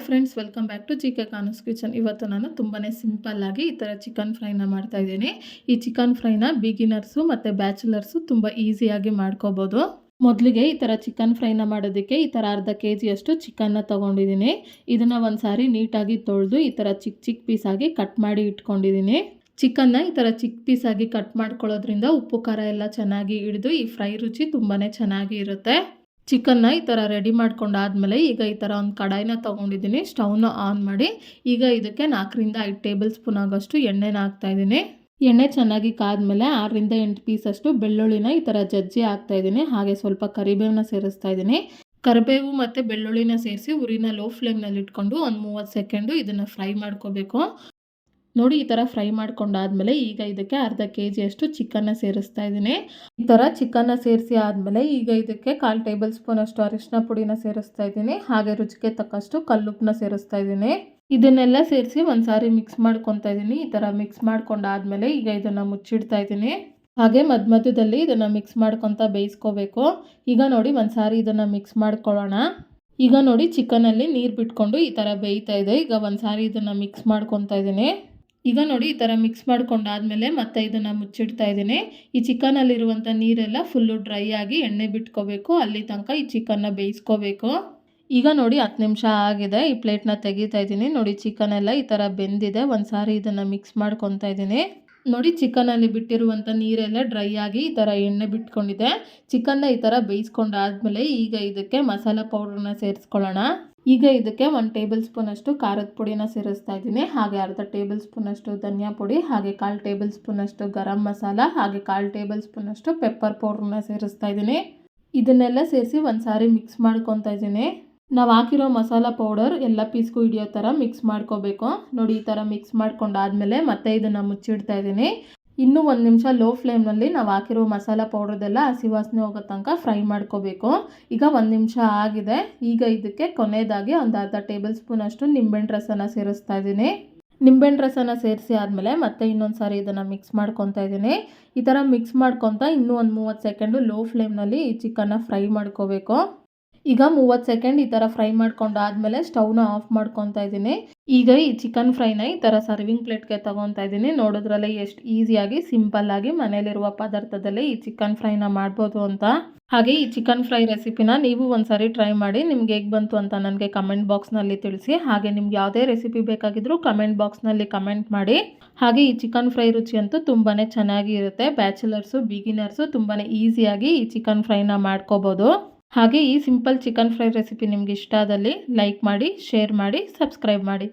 Friends, welcome back to GK ಕಾನೂಸ್ kitchen. ಇವತ್ತು ನಾನು ತುಂಬಾ ಸಿಂಪಲ್ ಆಗಿ ಈ ಥರ ಚಿಕನ್ ಫ್ರೈನ ಮಾಡ್ತಾ ಇದ್ದೀನಿ. ಈ ಚಿಕನ್ ಫ್ರೈನ ಬಿಗಿನರ್ಸು ಮತ್ತು ಬ್ಯಾಚುಲರ್ಸು ತುಂಬ ಈಸಿಯಾಗಿ ಮಾಡ್ಕೋಬೋದು. ಮೊದಲಿಗೆ ಈ ಥರ ಚಿಕನ್ ಫ್ರೈನ ಮಾಡೋದಕ್ಕೆ ಈ ಥರ ಅರ್ಧ kg ಚಿಕನ್ನ ತೊಗೊಂಡಿದ್ದೀನಿ. ಇದನ್ನು ಒಂದು ಸಾರಿ ನೀಟಾಗಿ ತೊಳೆದು ಈ ಥರ ಚಿಕ್ಕ ಚಿಕ್ಕ ಪೀಸಾಗಿ ಕಟ್ ಮಾಡಿ ಇಟ್ಕೊಂಡಿದ್ದೀನಿ. ಚಿಕನ್ನ ಈ ಥರ ಚಿಕ್ಕ ಪೀಸಾಗಿ ಕಟ್ ಮಾಡ್ಕೊಳ್ಳೋದ್ರಿಂದ ಉಪ್ಪು ಖಾರ ಎಲ್ಲ ಚೆನ್ನಾಗಿ ಹಿಡಿದು ಈ ಫ್ರೈ ರುಚಿ ತುಂಬಾ ಚೆನ್ನಾಗಿ ಇರುತ್ತೆ. ಚಿಕನ್ನ ಈ ಥರ ರೆಡಿ ಮಾಡ್ಕೊಂಡಾದ್ಮೇಲೆ ಈಗ ಈ ಥರ ಒಂದು ಕಡಾಯಿನ ತೊಗೊಂಡಿದ್ದೀನಿ. ಸ್ಟವ್ನ ಆನ್ ಮಾಡಿ ಈಗ ಇದಕ್ಕೆ 4 ರಿಂದ 5 ಟೇಬಲ್ ಸ್ಪೂನ್ ಆಗೋಷ್ಟು ಎಣ್ಣೆನ ಹಾಕ್ತಾಯಿದ್ದೀನಿ. ಎಣ್ಣೆ ಚೆನ್ನಾಗಿ ಕಾದ್ಮೇಲೆ 6 ರಿಂದ 8 ಪೀಸಷ್ಟು ಬೆಳ್ಳುಳ್ಳಿನ ಈ ಥರ ಜಜ್ಜಿ ಹಾಕ್ತಾಯಿದ್ದೀನಿ. ಹಾಗೆ ಸ್ವಲ್ಪ ಕರಿಬೇವನ್ನ ಸೇರಿಸ್ತಾ ಇದ್ದೀನಿ. ಕರಿಬೇವು ಮತ್ತು ಬೆಳ್ಳುಳ್ಳಿನ ಸೇರಿಸಿ ಉರಿನ ಲೋ ಫ್ಲೇಮ್ನಲ್ಲಿ ಇಟ್ಕೊಂಡು ಒಂದು 30 ಸೆಕೆಂಡು ಇದನ್ನು ಫ್ರೈ ಮಾಡ್ಕೋಬೇಕು. ನೋಡಿ, ಈ ಥರ ಫ್ರೈ ಮಾಡ್ಕೊಂಡಾದ್ಮೇಲೆ ಈಗ ಇದಕ್ಕೆ ಅರ್ಧ kg ಚಿಕನ್ನ ಸೇರಿಸ್ತಾ ಇದ್ದೀನಿ. ಈ ಥರ ಚಿಕನ್ನ ಸೇರಿಸಿ ಆದಮೇಲೆ ಈಗ ಇದಕ್ಕೆ 1/4 ಟೇಬಲ್ ಸ್ಪೂನ್ ಅರಿಶಿನ ಪುಡಿನ ಸೇರಿಸ್ತಾ ಇದ್ದೀನಿ. ಹಾಗೆ ರುಚಿಗೆ ತಕ್ಕಷ್ಟು ಕಲ್ಲುಪ್ಪನ್ನ ಸೇರಿಸ್ತಾ ಇದ್ದೀನಿ. ಇದನ್ನೆಲ್ಲ ಸೇರಿಸಿ ಒಂದು ಸಾರಿ ಮಿಕ್ಸ್ ಮಾಡ್ಕೊತಾ ಇದ್ದೀನಿ. ಈ ಥರ ಮಿಕ್ಸ್ ಮಾಡ್ಕೊಂಡಾದ್ಮೇಲೆ ಈಗ ಇದನ್ನು ಮುಚ್ಚಿಡ್ತಾ ಇದ್ದೀನಿ. ಹಾಗೆ ಮಧ್ಯದಲ್ಲಿ ಇದನ್ನು ಮಿಕ್ಸ್ ಮಾಡ್ಕೊತಾ ಬೇಯಿಸ್ಕೋಬೇಕು. ಈಗ ನೋಡಿ, ಒಂದು ಸಾರಿ ಇದನ್ನು ಮಿಕ್ಸ್ ಮಾಡ್ಕೊಳ್ಳೋಣ. ಈಗ ನೋಡಿ, ಚಿಕನಲ್ಲಿ ನೀರು ಬಿಟ್ಕೊಂಡು ಈ ಥರ ಬೇಯ್ತಾ ಇದೆ. ಈಗ ಒಂದು ಸಾರಿ ಇದನ್ನು ಮಿಕ್ಸ್ ಮಾಡ್ಕೊತಾ ಇದ್ದೀನಿ. ಈಗ ನೋಡಿ, ಈ ಥರ ಮಿಕ್ಸ್ ಮಾಡ್ಕೊಂಡಾದ್ಮೇಲೆ ಮತ್ತೆ ಇದನ್ನು ಮುಚ್ಚಿಡ್ತಾ ಇದ್ದೀನಿ. ಈ ಚಿಕನಲ್ಲಿರುವಂಥ ನೀರೆಲ್ಲ ಫುಲ್ಲು ಡ್ರೈ ಆಗಿ ಎಣ್ಣೆ ಬಿಟ್ಕೋಬೇಕು. ಅಲ್ಲಿ ತನಕ ಈ ಚಿಕನ್ನ ಬೇಯಿಸ್ಕೋಬೇಕು. ಈಗ ನೋಡಿ, 10 ನಿಮಿಷ ಆಗಿದೆ. ಈ ಪ್ಲೇಟ್ನ ತೆಗಿತಾ ಇದ್ದೀನಿ. ನೋಡಿ, ಚಿಕನ್ ಎಲ್ಲ ಈ ಥರ ಬೆಂದಿದೆ. ಒಂದು ಸಾರಿ ಇದನ್ನು ಮಿಕ್ಸ್ ಮಾಡ್ಕೊತಾ ಇದ್ದೀನಿ. ನೋಡಿ, ಚಿಕನಲ್ಲಿ ಬಿಟ್ಟಿರುವಂಥ ನೀರೆಲ್ಲ ಡ್ರೈ ಆಗಿ ಈ ಥರ ಎಣ್ಣೆ ಬಿಟ್ಕೊಂಡಿದೆ. ಚಿಕನ್ನ ಈ ಥರ ಬೇಯಿಸ್ಕೊಂಡಾದ್ಮೇಲೆ ಈಗ ಇದಕ್ಕೆ ಮಸಾಲ ಪೌಡ್ರನ್ನ ಸೇರಿಸ್ಕೊಳ್ಳೋಣ. ಈಗ ಇದಕ್ಕೆ 1 ಟೇಬಲ್ ಸ್ಪೂನ್ ಖಾರದ ಪುಡಿನ ಸೇರಿಸ್ತಾ ಇದ್ದೀನಿ. ಹಾಗೆ ಅರ್ಧ ಟೇಬಲ್ ಸ್ಪೂನ್ ಧನಿಯಾ ಪುಡಿ, ಹಾಗೆ 1/4 ಟೇಬಲ್ ಸ್ಪೂನ್ ಗರಂ ಮಸಾಲ, ಹಾಗೆ 1/4 ಟೇಬಲ್ ಸ್ಪೂನ್ ಪೆಪ್ಪರ್ ಪೌಡ್ರನ್ನ ಸೇರಿಸ್ತಾ ಇದ್ದೀನಿ. ಇದನ್ನೆಲ್ಲ ಸೇರಿಸಿ ಒಂದು ಸಾರಿ ಮಿಕ್ಸ್ ಮಾಡ್ಕೊತಾ ಇದ್ದೀನಿ. ನಾವು ಹಾಕಿರೋ ಮಸಾಲ ಪೌಡರ್ ಎಲ್ಲ ಪೀಸ್ಗೂ ಹಿಡಿಯೋ ಥರ ಮಿಕ್ಸ್ ಮಾಡ್ಕೋಬೇಕು. ನೋಡಿ, ಈ ಥರ ಮಿಕ್ಸ್ ಮಾಡ್ಕೊಂಡಾದ್ಮೇಲೆ ಮತ್ತೆ ಇದನ್ನು ಮುಚ್ಚಿಡ್ತಾ ಇದ್ದೀನಿ. ಇನ್ನೂ 1 ನಿಮಿಷ ಲೋ ಫ್ಲೇಮ್ನಲ್ಲಿ ನಾವು ಹಾಕಿರೋ ಮಸಾಲ ಪೌಡ್ರದೆಲ್ಲ ಹಸಿ ವಾಸನೆ ಹೋಗೋ ತನಕ ಫ್ರೈ ಮಾಡ್ಕೋಬೇಕು. ಈಗ 1 ನಿಮಿಷ ಆಗಿದೆ. ಈಗ ಇದಕ್ಕೆ ಕೊನೆಯದಾಗಿ ಒಂದು ಅರ್ಧ ಟೇಬಲ್ ಸ್ಪೂನ್ ನಿಂಬೆಹಣ್ಣು ರಸನ ಸೇರಿಸ್ತಾ ಇದ್ದೀನಿ. ನಿಂಬೆಹಣ್ಣು ರಸನ ಸೇರಿಸಿ ಆದಮೇಲೆ ಮತ್ತೆ ಇನ್ನೊಂದು ಸಾರಿ ಇದನ್ನು ಮಿಕ್ಸ್ ಮಾಡ್ಕೊತಾ ಇದ್ದೀನಿ. ಈ ಥರ ಮಿಕ್ಸ್ ಮಾಡ್ಕೊತಾ ಇನ್ನೂ ಒಂದು 30 ಸೆಕೆಂಡು ಲೋ ಫ್ಲೇಮ್ನಲ್ಲಿ ಈ ಚಿಕನ್ನ ಫ್ರೈ ಮಾಡ್ಕೋಬೇಕು. ಈಗ 30 ಸೆಕೆಂಡ್ ಈ ಥರ ಫ್ರೈ ಮಾಡ್ಕೊಂಡಾದ್ಮೇಲೆ ಸ್ಟವ್ನ ಆಫ್ ಮಾಡ್ಕೊತಾ ಇದ್ದೀನಿ. ಈಗ ಈ ಚಿಕನ್ ಫ್ರೈನ ಈ ಥರ ಸರ್ವಿಂಗ್ ಪ್ಲೇಟ್ಗೆ ತೊಗೊತಾ ಇದ್ದೀನಿ. ನೋಡೋದ್ರಲ್ಲೇ ಎಷ್ಟು ಈಸಿಯಾಗಿ ಸಿಂಪಲ್ಲಾಗಿ ಮನೇಲಿರುವ ಪದಾರ್ಥದಲ್ಲೇ ಈ ಚಿಕನ್ ಫ್ರೈನ ಮಾಡ್ಬೋದು ಅಂತ. ಹಾಗೆ ಈ ಚಿಕನ್ ಫ್ರೈ ರೆಸಿಪಿನ ನೀವು ಒಂದು ಸಾರಿ ಟ್ರೈ ಮಾಡಿ ನಿಮ್ಗೆ ಹೇಗೆ ಬಂತು ಅಂತ ನನಗೆ ಕಮೆಂಟ್ ಬಾಕ್ಸ್ನಲ್ಲಿ ತಿಳಿಸಿ. ಹಾಗೆ ನಿಮ್ಗೆ ಯಾವುದೇ ರೆಸಿಪಿ ಬೇಕಾಗಿದ್ರೂ ಕಮೆಂಟ್ ಬಾಕ್ಸ್ನಲ್ಲಿ ಕಮೆಂಟ್ ಮಾಡಿ. ಹಾಗೆ ಈ ಚಿಕನ್ ಫ್ರೈ ರುಚಿ ಅಂತೂ ತುಂಬಾ ಚೆನ್ನಾಗಿ ಇರುತ್ತೆ. ಬ್ಯಾಚುಲರ್ಸು, ಬಿಗಿನರ್ಸು ತುಂಬಾ ಈಸಿಯಾಗಿ ಈ ಚಿಕನ್ ಫ್ರೈನ ಮಾಡ್ಕೋಬೋದು. ಹಾಗೆ ಈ ಸಿಂಪಲ್ ಚಿಕನ್ ಫ್ರೈ ರೆಸಿಪಿ ನಿಮ್ಗೆ ಇಷ್ಟ ಆದಲ್ಲಿ ಲೈಕ್ ಮಾಡಿ, ಶೇರ್ ಮಾಡಿ, ಸಬ್ಸ್ಕ್ರೈಬ್ ಮಾಡಿ.